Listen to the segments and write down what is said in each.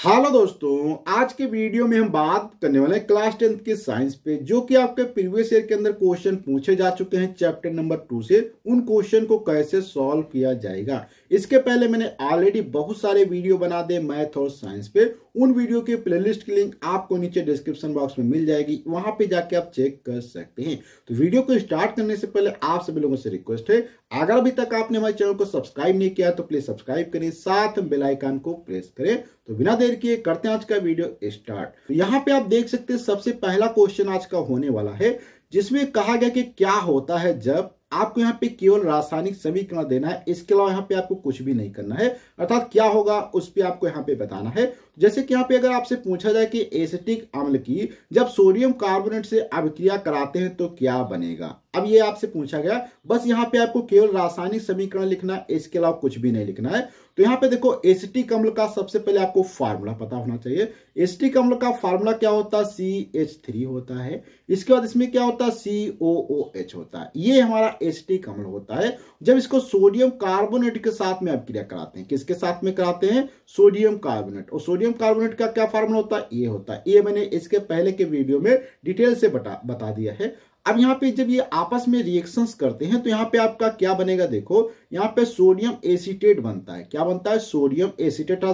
Hello दोस्तों, आज के वीडियो में हम बात करने वाले हैं क्लास 10th के साइंस पे, जो कि आपके प्रीवियस ईयर के अंदर क्वेश्चन पूछे जा चुके हैं चैप्टर नंबर 2 से। उन क्वेश्चन को कैसे सॉल्व किया जाएगा, इसके पहले मैंने ऑलरेडी बहुत सारे वीडियो बना दे मैथ और साइंस पे। उन वीडियो के प्लेलिस्ट की लिंक आपको नीचे डिस्क्रिप्शन बॉक्स में मिल जाएगी, वहां पे जाके आप चेक कर सकते हैं। तो वीडियो को स्टार्ट करने से पहले आप सभी लोगों से रिक्वेस्ट है, अगर अभी तक आपने हमारे चैनल को सब्सक्राइब नहीं किया तो प्लीज सब्सक्राइब करें, साथ में बेल आइकन को प्रेस करें। तो बिना देर किए करते हैं आज का वीडियो स्टार्ट। तो यहाँ पे आप देख सकते हैं सबसे पहला क्वेश्चन आज का होने वाला है, जिसमें कहा गया कि क्या होता है जब आपको यहाँ पे केवल रासायनिक समीकरण देना है, इसके अलावा यहाँ पे आपको कुछ भी नहीं करना है। अर्थात क्या होगा उस पे आपको यहाँ पे बताना है। जैसे कि यहाँ पे अगर आपसे पूछा जाए कि एसिटिक अम्ल की जब सोडियम कार्बोनेट से अभिक्रिया कराते हैं तो क्या बनेगा, अब ये आपसे पूछा गया। बस यहाँ पे आपको केवल रासायनिक समीकरण लिखना है, इसके अलावा कुछ भी नहीं लिखना है। तो यहाँ पे देखो, एसिटिक अम्ल का सबसे पहले आपको फार्मूला पता होना चाहिए। एसिटिक अम्ल का फार्मूला क्या होता है, CH3 होता है। इसके बाद इसमें क्या होता है, COOH होता है। ये हमारा एसिटिक अम्ल होता है जब इसको सोडियम कार्बोनेट के साथ में अभिक्रिया कराते हैं। किसके साथ में कराते हैं, सोडियम कार्बोनेट। और सोडियम कार्बोनेट का क्या फार्मूला होता है, ये होता है। ये मैंने इसके पहले के वीडियो में डिटेल से बता दिया है। अब यहाँ पे जब ये आपस में रिएक्शंस करते हैं तो यहाँ पे आपका क्या बनेगा, देखो यहाँ पे सोडियम एसीटेट बनता है। क्या बनता है, सोडियम एसीटेट,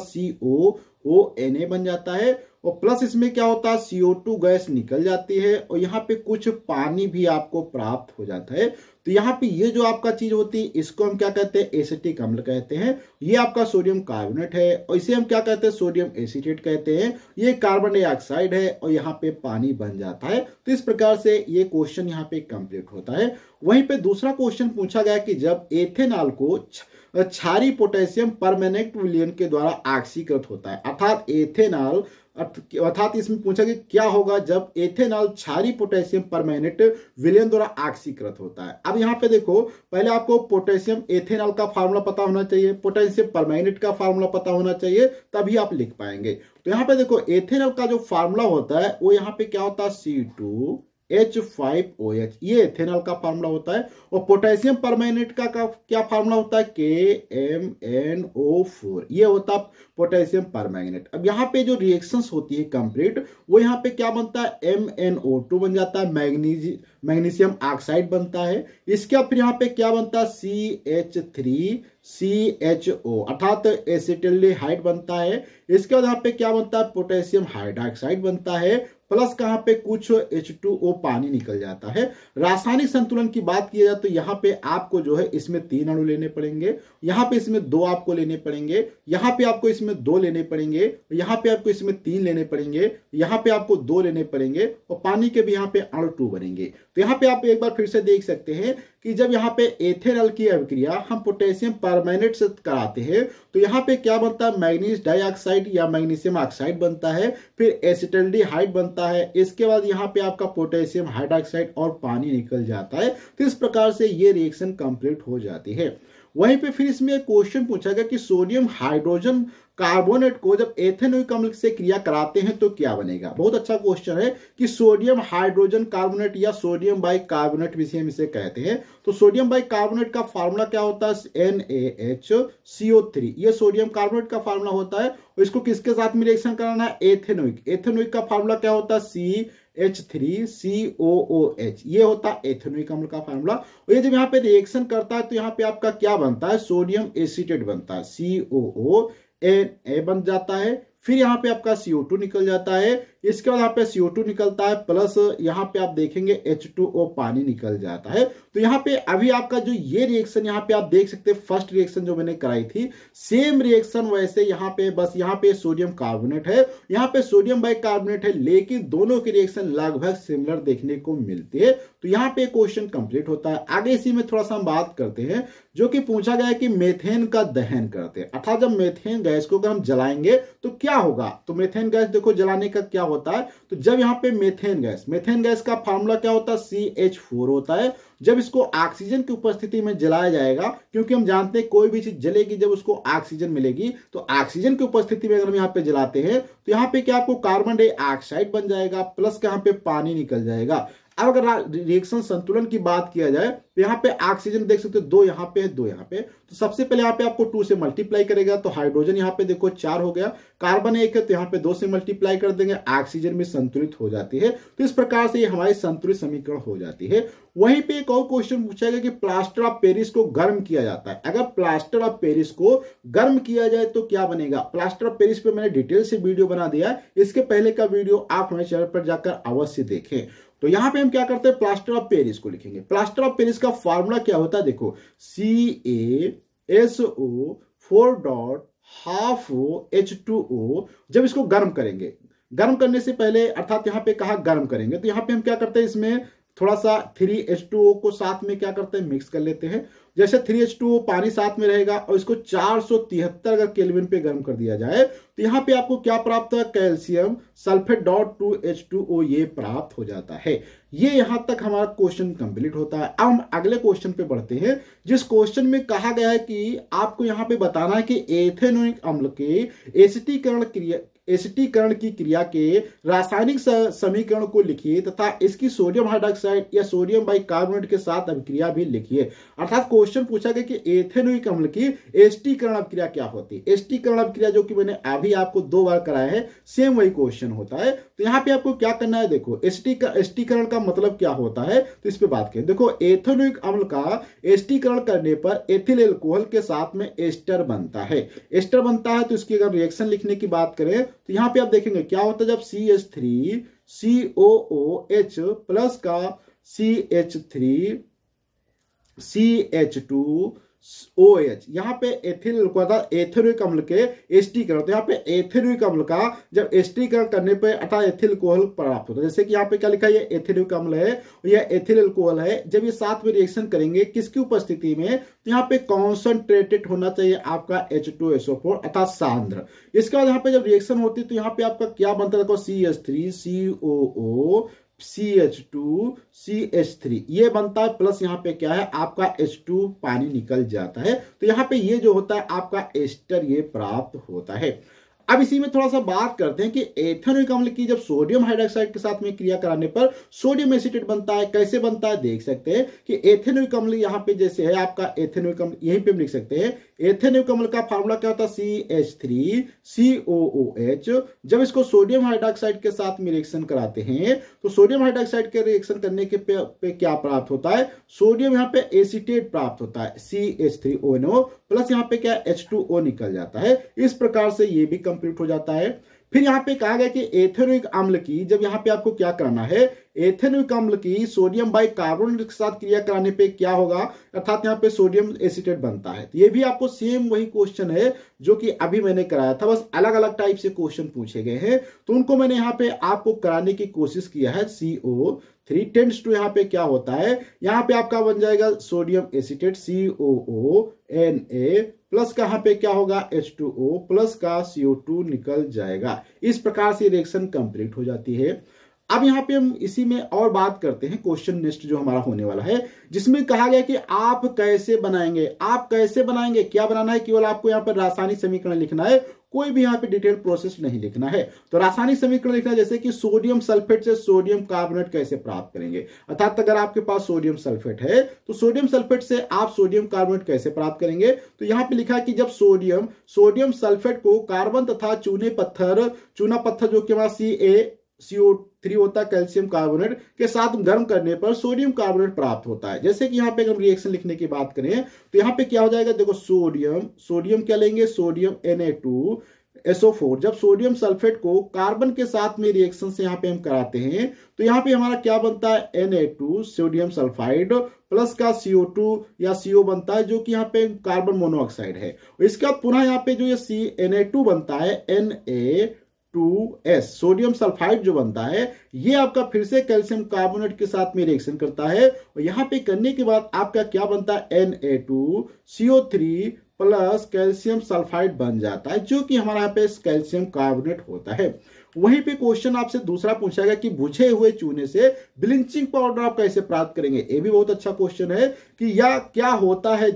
COONA बन जाता है। और प्लस इसमें क्या होता है, CO2 गैस निकल जाती है और यहाँ पे कुछ पानी भी आपको प्राप्त हो जाता है। तो यहाँ पे ये जो आपका चीज होती है, इसको हम क्या कहते हैं, एसिटिक अम्ल कहते हैं। ये आपका सोडियम कार्बोनेट है और इसे हम क्या कहते हैं, सोडियम एसीटेट कहते हैं। ये कार्बन डाइऑक्साइड है और यहाँ पे पानी बन जाता है। तो इस प्रकार से ये क्वेश्चन यहाँ पे कंप्लीट होता है। वहीं पे दूसरा क्वेश्चन पूछा गया कि जब एथेनॉल को क्षारीय पोटेशियम परमैंगनेट विलयन के द्वारा ऑक्सीकृत होता है, अर्थात इसमें पूछा कि क्या होगा जब एथेनॉल क्षारीय पोटेशियम परमैंगनेट विलयन द्वारा ऑक्सीकृत होता है। अब यहाँ पे देखो, पहले आपको पोटेशियम एथेनॉल का फार्मूला पता होना चाहिए, पोटेशियम परमैंगनेट का फार्मूला पता होना चाहिए, तभी आप लिख पाएंगे। तो यहाँ पे देखो, एथेनॉल का जो फार्मूला होता है वो यहाँ पे क्या होता है, C2H5OH, ये एथेनॉल का फार्मूला होता है। और पोटेशियम परमैंगनेट का क्या फार्मूला होता है, KMnO4, ये होता है पोटेशियम परमैंगनेट। अब यहाँ पे जो रिएक्शंस होती है कंप्लीट, वो यहाँ पे क्या बनता है, MnO2 बन जाता है, मैग्नीशियम ऑक्साइड बनता है। इसके बाद फिर यहाँ पे क्या बनता है, CH3CHO, अर्थात एसिटिल्डिहाइड बनता है। इसके बाद यहाँ पे क्या बनता है, पोटेशियम हाइड्रोक्साइड बनता है, प्लस कहां पे कुछ H2O पानी निकल जाता है। रासायनिक संतुलन की बात की जाए तो यहाँ पे आपको जो है इसमें 3 अणु लेने पड़ेंगे, यहाँ पे इसमें 2 आपको लेने पड़ेंगे, यहाँ पे आपको इसमें 2 लेने पड़ेंगे, यहाँ पे आपको इसमें 3 लेने पड़ेंगे, यहाँ पे आपको 2 लेने पड़ेंगे और पानी के भी यहाँ पे अणु 2 बनेंगे। तो यहाँ पे आप एक बार फिर से देख सकते हैं कि जब यहाँ पे एथेनॉल की अभिक्रिया हम पोटेशियम परमैंगनेट से कराते हैं तो यहाँ पे क्या बनता है, मैग्नीज डाइऑक्साइड या मैग्नीशियम ऑक्साइड बनता है, फिर एसिटिल्डिहाइड बनता है। इसके बाद यहाँ पे आपका पोटेशियम हाइड्रोक्साइड और पानी निकल जाता है। तो इस प्रकार से ये रिएक्शन कंप्लीट हो जाती है। वहीं पे फिर इसमें क्वेश्चन पूछा गया कि सोडियम हाइड्रोजन कार्बोनेट को जब एथेनोइक अम्ल से क्रिया कराते हैं तो क्या बनेगा। बहुत अच्छा क्वेश्चन है कि सोडियम हाइड्रोजन कार्बोनेट या सोडियम बाइकार्बोनेट भी हम इसे कहते हैं। तो सोडियम बाइकार्बोनेट का फार्मूला क्या होता है, NaHCO3, ये सोडियम कार्बोनेट का फार्मूला होता है। और इसको किसके साथ में रिएक्शन कराना है, एथेनोइक। एथेनोइक का फार्मूला क्या होता है, CH3COOH, ये होता है एथेनोइक अम्ल का फार्मूला। और ये जब यहाँ पे रिएक्शन करता है तो यहाँ पे आपका क्या बनता है, सोडियम एसीटेट बनता है, COONA बन जाता है। फिर यहाँ पे आपका CO2 निकल जाता है। इसके बाद यहाँ पे CO2 निकलता है, प्लस यहाँ पे आप देखेंगे H2O पानी निकल जाता है। तो यहाँ पे अभी आपका जो ये रिएक्शन यहाँ पे आप देख सकते हैं, फर्स्ट रिएक्शन जो मैंने कराई थी, सेम रिएक्शन वैसे यहाँ पे, बस यहाँ पे सोडियम कार्बोनेट है, यहाँ पे सोडियम बाइकार्बोनेट है, लेकिन दोनों की रिएक्शन लगभग सिमिलर देखने को मिलती है। तो यहाँ पे क्वेश्चन कंप्लीट होता है। आगे इसी में थोड़ा सा हम बात करते हैं, जो कि पूछा गया है कि मेथेन का दहन करते हैं, अर्थात जब मेथेन गैस को अगर हम जलाएंगे तो क्या होगा। तो मेथेन गैस देखो जलाने का क्या होता है, तो जब यहाँ पे मेथेन गैस का फार्मूला क्या होता है, CH4 होता है। जब इसको ऑक्सीजन की उपस्थिति में जलाया जाएगा, क्योंकि हम जानते हैं कोई भी चीज जलेगी जब उसको ऑक्सीजन मिलेगी, तो ऑक्सीजन की उपस्थिति में अगर हम यहाँ पे जलाते हैं तो यहाँ पे क्या आपको कार्बन डाइऑक्साइड बन जाएगा, प्लस यहाँ पे पानी निकल जाएगा। अब अगर रिएक्शन संतुलन की बात किया जाए तो यहाँ पे ऑक्सीजन देख सकते हो 2 यहाँ पे है 2 यहाँ पे, तो सबसे पहले यहाँ पे आपको 2 से मल्टीप्लाई करेगा तो हाइड्रोजन यहाँ पे देखो 4 हो गया, कार्बन 1 है तो यहाँ पे 2 से मल्टीप्लाई कर देंगे, ऑक्सीजन में संतुलित हो जाती है। तो इस प्रकार से ये हमारी संतुलित समीकरण हो जाती है। वहीं पे एक और क्वेश्चन पूछा गया कि प्लास्टर ऑफ पेरिस को गर्म किया जाता है, अगर प्लास्टर ऑफ पेरिस को गर्म किया जाए तो क्या बनेगा। प्लास्टर ऑफ पेरिस पे मैंने डिटेल से वीडियो बना दिया है, इसके पहले का वीडियो आप हमारे चैनल पर जाकर अवश्य देखें। तो यहां पे हम क्या करते हैं, प्लास्टर ऑफ पेरिस को लिखेंगे। प्लास्टर ऑफ पेरिस का फॉर्मूला क्या होता है, देखो CaSO4.12O जब इसको गर्म करेंगे, गर्म करने से पहले अर्थात यहां पे कहा गर्म करेंगे, तो यहां पे हम क्या करते हैं, इसमें थोड़ा सा 3H2O को साथ में क्या करते हैं, मिक्स कर लेते हैं। जैसे 3H2O पानी साथ में रहेगा और इसको 473 अगर केल्विन पे गर्म कर दिया जाए तो यहाँ पे आपको क्या प्राप्त है, कैल्शियम सल्फेट .2H2O ये प्राप्त हो जाता है। ये यहां तक हमारा क्वेश्चन कंप्लीट होता है। अब हम अगले क्वेश्चन पे बढ़ते हैं, जिस क्वेश्चन में कहा गया है कि आपको यहाँ पे बताना है कि एथेनोइक अम्ल के एसिटीकरण की क्रिया के रासायनिक समीकरण को लिखिए तथा इसकी सोडियम हाइड्रोक्साइड या सोडियम बाइकार्बोनेट के साथ अभिक्रिया भी लिखिए। अर्थात क्वेश्चन पूछा गया कि एथेनोइक अम्ल की एसिटीकरण अभिक्रिया क्या होती है। एसिटीकरण अभिक्रिया जो कि मैंने अभी आपको 2 बार कराया है, सेम वही क्वेश्चन होता है। तो यहाँ पे आपको क्या करना है, देखो एसिटीकरण का मतलब क्या होता है, तो इस पे बात करें। देखो एथेनोइक अम्ल का एसिटीकरण करने पर एथिल एल्कोहल के साथ में एस्टर बनता है। एस्टर बनता है तो इसकी अगर रिएक्शन लिखने की बात करें तो यहां पे आप देखेंगे क्या होता है, जब CH3COOH प्लस का CH2CH2OH यहाँ पे एथिलिक अम्ल के एस्टीकरण, तो यहाँ पे एथिलिक अम्ल का जब एस्टीकरण करने पे अर्थात एथिल अल्कोहल प्राप्त होता है। जैसे कि यहाँ पे क्या लिखा है, ये एथिलिक अम्ल है, यह एथिल अल्कोहल है। जब ये साथ में रिएक्शन करेंगे किसकी उपस्थिति में, तो यहाँ पे कॉन्संट्रेटेड होना चाहिए आपका H2SO4 अर्थात सांद्र। इसके बाद यहाँ पे जब रिएक्शन होती है तो यहाँ पे आपका क्या बनता है, देखो CH3COO CH2CH3 ये बनता है, प्लस यहाँ पे क्या है आपका H2 पानी निकल जाता है। तो यहाँ पे ये जो होता है आपका एस्टर ये प्राप्त होता है। अब इसी में थोड़ा सा बात करते हैं कि एथेनोइक अम्ल की जब सोडियम हाइड्रोक्साइड के साथ में क्रिया कराने पर सोडियम एसीटेट बनता है। कैसे बनता है देख सकते हैं कि एथेनोइक अम्ल यहाँ पे जैसे है आपका एथेनोइक अम्ल, यहीं पे हम लिख सकते हैं एथेनोइक अम्ल का फार्मूला क्या होता है, CH3COOH। जब इसको सोडियम हाइड्रोक्साइड के साथ में रिएक्शन कराते हैं तो सोडियम हाइड्रोक्साइड के रिएक्शन करने के पे क्या प्राप्त होता है, सोडियम यहाँ पे एसीटेट प्राप्त होता है CH3ONO प्लस यहाँ पे क्या H2O निकल जाता है। इस प्रकार से ये भी कंप्लीट हो जाता है। फिर यहाँ पे कहा गया कि एथेनोइक अम्ल की जब यहाँ पे आपको क्या करना है, एथेनोइक अम्ल की सोडियम बाइकार्बोनेट के साथ क्रिया कराने पे क्या होगा, अर्थात यहाँ पे सोडियम एसीटेट बनता है। तो ये भी आपको सेम वही क्वेश्चन है जो कि अभी मैंने कराया था, बस अलग अलग टाइप से क्वेश्चन पूछे गए हैं। तो उनको मैंने यहाँ पे आपको कराने की कोशिश किया है। CO3 टेंड्स टू यहाँ पे क्या होता है, यहाँ पे आपका बन जाएगा सोडियम एसीटेट COONA प्लस का यहाँ पे क्या होगा H2O प्लस का CO2 निकल जाएगा। इस प्रकार से रिएक्शन कंप्लीट हो जाती है। अब यहाँ पे हम इसी में और बात करते हैं क्वेश्चन नेक्स्ट जो हमारा होने वाला है, जिसमें कहा गया कि आप कैसे बनाएंगे। आप कैसे बनाएंगे, क्या बनाना है, केवल आपको यहाँ पर रासायनिक समीकरण लिखना है, कोई भी यहाँ पे डिटेल प्रोसेस नहीं लिखना है। तो रासायनिक समीकरण लिखना है जैसे कि सोडियम सल्फेट से सोडियम कार्बोनेट कैसे प्राप्त करेंगे, अर्थात अगर आपके पास सोडियम सल्फेट है तो सोडियम सल्फेट से आप सोडियम कार्बोनेट कैसे प्राप्त करेंगे। तो यहाँ पे लिखा है कि जब सोडियम सल्फेट को कार्बन तथा चूना पत्थर जो कि हमारा CO3 होता है कैल्शियम कार्बोनेट के साथ गर्म करने पर सोडियम कार्बोनेट प्राप्त होता है। जैसे कि यहाँ पे हम रिएक्शन लिखने की बात करें तो यहाँ पे क्या हो जाएगा, देखो सोडियम क्या लेंगे, सोडियम Na2SO4। जब सोडियम सल्फेट को कार्बन के साथ में रिएक्शन से यहाँ पे हम कराते हैं तो यहाँ पे हमारा क्या बनता है Na2 सोडियम सल्फाइड प्लस का CO2 या CO बनता है जो कि यहाँ पे कार्बन मोनोऑक्साइड है। इसके बाद पुनः यहाँ पे जो ये Na2 बनता है Na2S सोडियम सल्फाइड जो बनता है ये आपका फिर से कैल्शियम कार्बोनेट के साथ में रिएक्शन करता है और यहाँ पे करने के बाद आपका क्या बनता है Na2CO3 प्लस कैल्शियम सल्फाइड बन जाता है जो कि हमारा यहाँ पे कैल्शियम कार्बोनेट होता है। वहीं पे क्वेश्चन आपसे दूसरा पूछा गया कि बुझे हुए चूने से ब्लीचिंग पाउडर आप कैसे प्राप्त करेंगे। ये भी बहुत अच्छा क्वेश्चन है कि या क्या होता है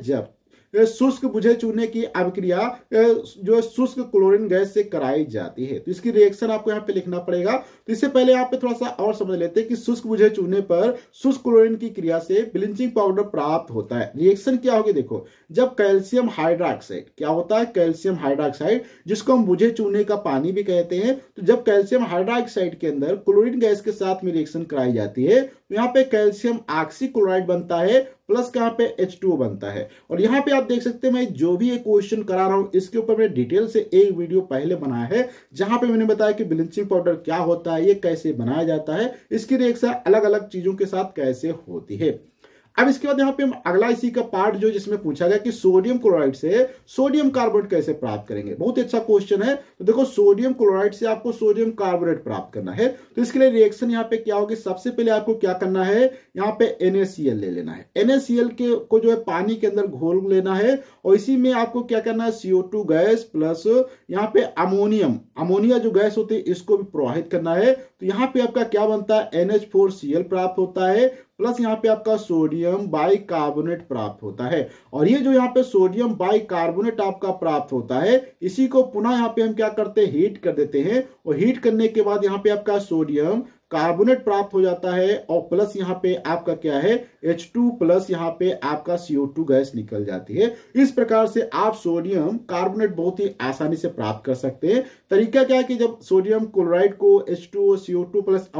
शुष्क बुझे चूने की अभिक्रिया जो शुष्क क्लोरीन गैस से कराई जाती है। तो इसकी रिएक्शन आपको यहाँ पे लिखना पड़ेगा। तो इससे पहले यहाँ पे थोड़ा सा और समझ लेते हैं कि शुष्क बुझे चूने पर शुष्क क्लोरीन की क्रिया से ब्लीचिंग पाउडर प्राप्त होता है। रिएक्शन क्या होगी, देखो, जब कैल्शियम हाइड्रोक्साइड, क्या होता है, कैल्शियम हाइड्रोक्साइड, जिसको हम बुझे चूने का पानी भी कहते हैं, तो जब कैल्शियम हाइड्रोक्साइड के अंदर क्लोरीन गैस के साथ में रिएक्शन कराई जाती है तो यहाँ पे कैल्शियम ऑक्सीक्लोराइड बनता है प्लस यहाँ पे H2O बनता है। और यहाँ पे आप देख सकते हैं, मैं जो भी एक क्वेश्चन करा रहा हूं इसके ऊपर मैंने डिटेल से एक वीडियो पहले बनाया है जहां पे मैंने बताया कि ब्लीचिंग पाउडर क्या होता है, ये कैसे बनाया जाता है, इसकी रिएक्शन अलग अलग चीजों के साथ कैसे होती है। अब इसके बाद यहाँ पे हम अगला इसी का पार्ट जो जिसमें पूछा गया कि सोडियम क्लोराइड से सोडियम कार्बोनेट कैसे प्राप्त करेंगे। बहुत ही अच्छा क्वेश्चन है। तो देखो, सोडियम क्लोराइड से आपको सोडियम कार्बोनेट प्राप्त करना है, तो इसके लिए रिएक्शन यहाँ पे क्या होगी, सबसे पहले आपको क्या करना है, यहाँ पे NaCl ले लेना है। NaCl के को जो है पानी के अंदर घोल लेना है और इसी में आपको क्या करना है, CO2 गैस प्लस यहाँ पे अमोनिया जो गैस होती है इसको भी प्रवाहित करना है। तो यहाँ पे आपका क्या बनता है, NH4Cl प्राप्त होता है प्लस यहाँ पे आपका सोडियम बाइकार्बोनेट प्राप्त होता है। और ये जो यहाँ पे सोडियम बाइकार्बोनेट आपका प्राप्त होता है इसी को पुनः यहाँ पे हम क्या करते हैं, हीट कर देते हैं और हीट करने के बाद यहाँ पे आपका सोडियम कार्बोनेट प्राप्त हो जाता है और प्लस यहाँ पे आपका क्या है, H2 प्लस यहाँ पे आपका CO2 गैस निकल जाती है। इस प्रकार से आप सोडियम कार्बोनेट बहुत ही आसानी से प्राप्त कर सकते हैं। तरीका क्या है कि जब सोडियम क्लोराइड को H2O CO2 plus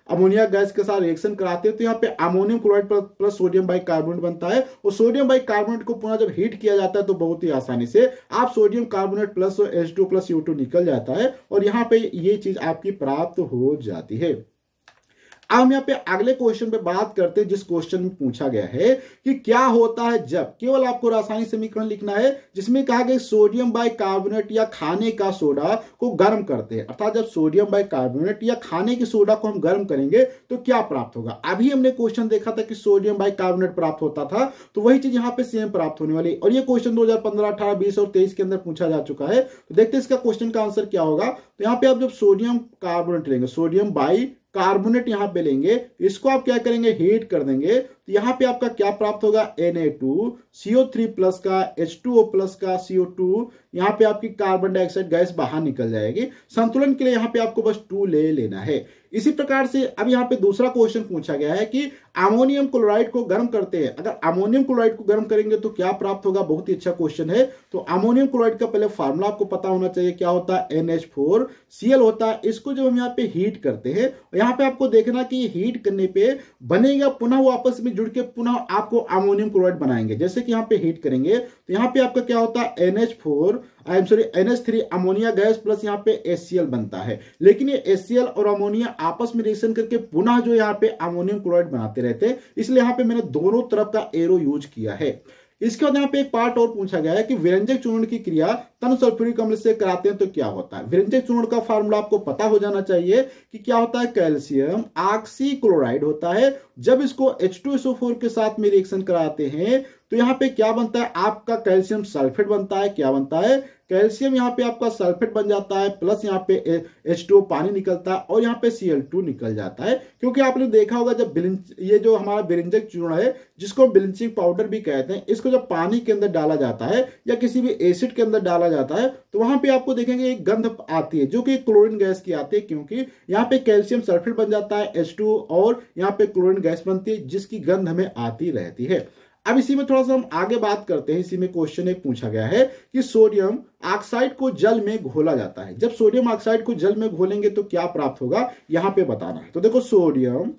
ammonia gas के साथ रिएक्शन कराते हैं तो यहाँ पे ammonium chloride plus sodium bicarbonate बनता है और सोडियम बाइकार्बोनेट को पुनः जब हीट किया जाता है तो बहुत ही आसानी से आप sodium carbonate plus H2 plus CO2 निकल जाता है और यहाँ पे ये चीज आपकी प्राप्त हो जाती है। अब हम यहाँ पे अगले क्वेश्चन पे बात करते हैं जिस क्वेश्चन में पूछा गया है कि क्या होता है जब केवल आपको रासायनिक समीकरण लिखना है जिसमें कहा गया सोडियम बाइकार्बोनेट या खाने का सोडा को गर्म करते हैं, अर्थात जब सोडियम बाइकार्बोनेट या खाने की सोडा को हम गर्म करेंगे तो क्या प्राप्त होगा। अभी हमने क्वेश्चन देखा था कि सोडियम बाइकार्बोनेट प्राप्त होता था, तो वही चीज यहाँ पे सेम प्राप्त होने वाली और ये क्वेश्चन 2015, 18, 20 और 23 के अंदर पूछा जा चुका है। तो देखते हैं इसका क्वेश्चन का आंसर क्या होगा। तो यहाँ पे आप जब सोडियम कार्बोनेट लेंगे, सोडियम कार्बोनेट यहाँ पे लेंगे, इसको आप क्या करेंगे, हीट कर देंगे, तो यहाँ पे आपका क्या प्राप्त होगा, Na2CO3 प्लस का H2O प्लस का CO2, यहाँ पे आपकी कार्बन डाइऑक्साइड गैस बाहर निकल जाएगी। संतुलन के लिए यहाँ पे आपको बस 2 ले लेना है। इसी प्रकार से अब यहाँ पे दूसरा क्वेश्चन पूछा गया है कि अमोनियम क्लोराइड को गर्म करते हैं, अगर अमोनियम क्लोराइड को गर्म करेंगे तो क्या प्राप्त होगा। बहुत ही अच्छा क्वेश्चन है। तो अमोनियम क्लोराइड का पहले फार्मूला आपको पता होना चाहिए, क्या होता है, NH4Cl होता है। इसको जब हम यहाँ पे हीट करते हैं, यहाँ पे आपको देखना कि हीट करने पे बनेगा पुनः वो आपस में जुड़ के पुनः आपको अमोनियम क्लोराइड बनाएंगे। जैसे कि यहाँ पे हीट करेंगे तो यहाँ पे आपका क्या होता है, NH3 अमोनिया गैस प्लस यहाँ पे HCl बनता है। लेकिन ये HCl और अमोनिया आपस में रिएक्शन करके पुनः जो यहाँ पे अमोनियम क्लोराइड बनाते रहते हैं, इसलिए यहाँ पे मैंने दोनों तरफ का एरो यूज किया है। इसके बाद यहाँ पे एक पार्ट और पूछा गया है कि विरंजक चूर्ण की क्रिया तन सल्फ्यूरिक अम्ल से कराते हैं तो क्या होता है। विरंजक चूर्ण का फार्मूला आपको पता हो जाना चाहिए कि क्या होता है, कैल्शियम ऑक्सीक्लोराइड होता है। जब इसको H2SO4 के साथ में रिएक्शन कराते हैं तो यहाँ पे क्या बनता है, आपका कैल्शियम सल्फेट बनता है। क्या बनता है, कैल्शियम यहाँ पे आपका सल्फेट बन जाता है प्लस यहाँ पे H2O पानी निकलता है और यहाँ पे Cl2 निकल जाता है। क्योंकि आपने देखा होगा जब ये जो हमारा विरंजक चूर्ण है जिसको ब्लीचिंग पाउडर भी कहते हैं, इसको जब पानी के अंदर डाला जाता है या किसी भी एसिड के अंदर डाला जाता है तो वहां पे आपको देखेंगे एक गंध आती है जो कि क्लोरीन गैस की आती है, क्योंकि यहाँ पे कैल्शियम सल्फेट बन जाता है H2 और यहाँ पे क्लोरीन गैस बनती है जिसकी गंध हमें आती रहती है। अब इसी में थोड़ा सा हम आगे बात करते हैं। इसी में क्वेश्चन एक पूछा गया है कि सोडियम ऑक्साइड को जल में घोला जाता है, जब सोडियम ऑक्साइड को जल में घोलेंगे तो क्या प्राप्त होगा, यहां पे बताना है। तो देखो, सोडियम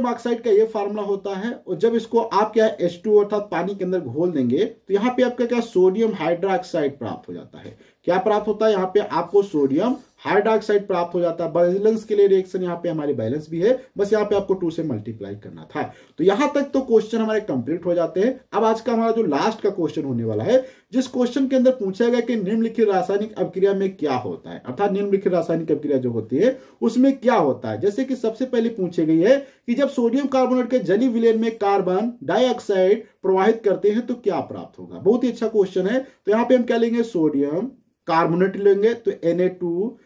ऑक्साइड का ये फार्मूला होता है और जब इसको आप क्या H2 अर्थात पानी के अंदर घोल देंगे तो यहाँ पे आपका क्या सोडियम हाइड्रोक्साइड प्राप्त हो जाता है। क्या प्राप्त होता है, यहाँ पे आपको सोडियम हाइड्रोक्साइड प्राप्त हो जाता है। बैलेंस के लिए रिएक्शन यहाँ पे हमारी बैलेंस भी है, बस यहाँ पे आपको 2 से मल्टीप्लाई करना था। तो यहां तक तो क्वेश्चन हमारे कंप्लीट हो जाते हैं। अब आज का हमारा जो लास्ट का क्वेश्चन होने वाला है, जिस क्वेश्चन के अंदर पूछा गया कि निम्नलिखित रासायनिक अभिक्रिया में क्या होता है, अर्थात निम्नलिखित रासायनिक अभिक्रिया जो होती है उसमें क्या होता है। जैसे कि सबसे पहले पूछी गई है कि जब सोडियम कार्बोनेट के जलीय विलयन में कार्बन डाइऑक्साइड प्रवाहित करते हैं तो क्या प्राप्त होगा। बहुत ही अच्छा क्वेश्चन है। तो यहाँ पे हम क्या लेंगे, सोडियम कार्बोनेट लेंगे तो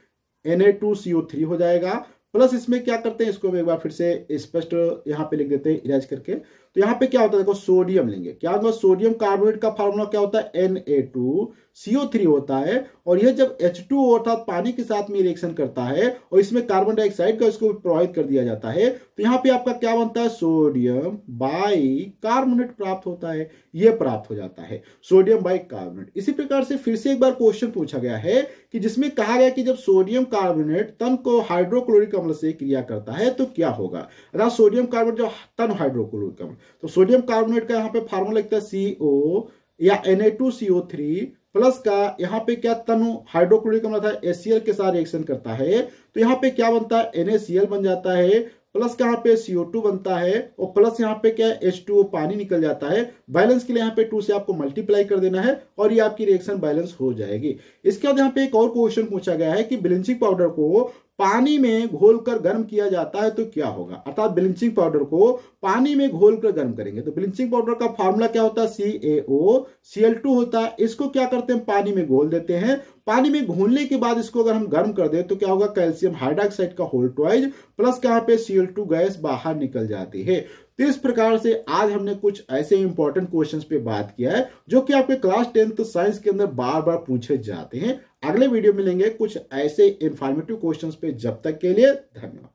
Na2CO3 हो जाएगा, प्लस इसमें क्या करते हैं, इसको हम एक बार फिर से स्पष्ट यहाँ पे लिख देते हैं इरेज करके। तो यहाँ पे क्या होता है, देखो सोडियम लेंगे, क्या होगा, सोडियम कार्बोनेट का फार्मूला क्या होता है, Na2CO3 होता है। और यह जब H2O अर्थात पानी के साथ में रिएक्शन करता है और इसमें कार्बन डाइऑक्साइड का इसको प्रभावित कर दिया जाता है, तो यहाँ पे आपका क्या बनता है, सोडियम बाई कार्बोनेट प्राप्त होता है, यह प्राप्त हो जाता है सोडियम बाई कार्बोनेट। इसी प्रकार से फिर से एक बार क्वेश्चन पूछा गया है कि जिसमें कहा गया कि जब सोडियम कार्बोनेट तन को हाइड्रोक्लोरिक अम्ल से क्रिया करता है तो क्या होगा, अर्थात सोडियम कार्बोनेट जो तन हाइड्रोक्लोरिक अम्ल, तो सोडियम कार्बोनेट का यहाँ पे फार्मूला लिखता है CO या Na2CO3 प्लस का यहाँ पे क्या तनु हाइड्रोक्लोरिक अम्ल था HCl के साथ रिएक्शन करता है, तो यहाँ पे क्या बनता है, NaCl बन जाता है, प्लस यहाँ पे CO2 बनता है और प्लस यहाँ पे क्या H2O पानी निकल जाता है। बैलेंस के लिए यहाँ पे 2 से आपको मल्टीप्लाई कर देना है और ये आपकी रिएक्शन बैलेंस हो जाएगी। इसके बाद यहाँ पे एक और क्वेश्चन पूछा गया है कि ब्लीचिंग पाउडर को पानी में घोलकर गर्म किया जाता है तो क्या होगा, अर्थात ब्लीचिंग पाउडर को पानी में घोलकर गर्म करेंगे तो ब्लीचिंग पाउडर का फार्मूला क्या होता है, CaOCl2 होता है। इसको क्या करते हैं, पानी में घोल देते हैं। पानी में घोलने के बाद इसको अगर हम गर्म कर दें तो क्या होगा, कैल्शियम हाइड्रोक्साइड का होल ट्वाइज प्लस यहाँ पे Cl2 गैस बाहर निकल जाती है। तो इस प्रकार से आज हमने कुछ ऐसे इंपॉर्टेंट क्वेश्चंस पे बात किया है जो कि आपके क्लास 10th साइंस के अंदर बार बार पूछे जाते हैं। अगले वीडियो में मिलेंगे कुछ ऐसे इंफॉर्मेटिव क्वेश्चंस पे, जब तक के लिए धन्यवाद।